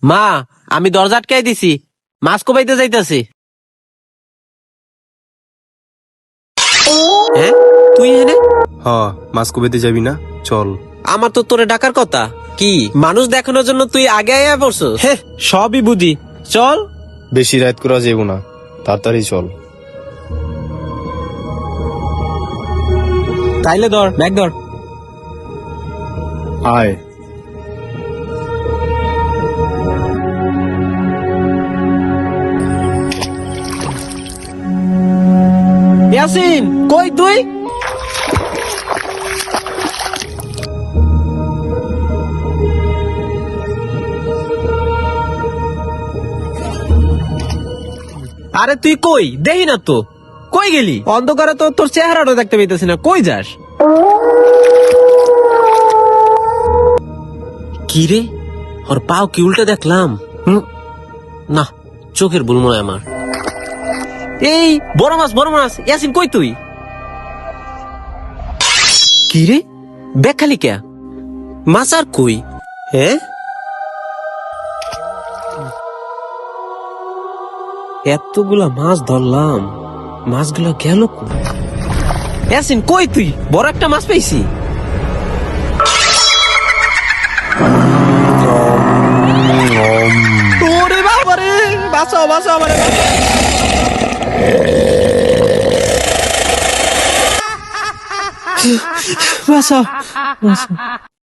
মা, আমি দরজা আটকাই দিছি, মাছ কোবাইতে যাইতাছি। হ্যাঁ, তুই এনে? হ, মাছ কুবেতে যাবি না? চল। আমার তো তোরে ডাকার কথা। কি মানুষ দেখানোর জন্য তুই আগে আয়া পড়ছো? হ্যাঁ, সবই বুঝি। চল। বেশি রাত করা যাবো না, তাড়াতাড়ি চল। তাইলে ধর, ব্যাগ ধর। আয়। ইয়াসিন, কই তুই? আরে তুই কই? দেখি না তো। কই গেলি? অন্ধকারে তো তোর চেহারাটা দেখতে পাইতেছি না। কই যাস? কি রে, ওর পাও কি উল্টে দেখলাম? না, চোখের ভুল মনে হয় আমার। এই বড় মাছ, বড় মাছ। ইয়াসিন, কই তুই? কি রে, ব্যাগ খালি কে? মাছ আর কই? হ্যাঁ, এতগুলা মাছ ধরলাম, মাছগুলো গেল কই? ইয়াসিন, কই তুই? বড় একটা মাছ পাইছি। ওরে বাবা রে, বাঁচাও বাঁচাও আমারে, বাঁচাও বাঁচাও।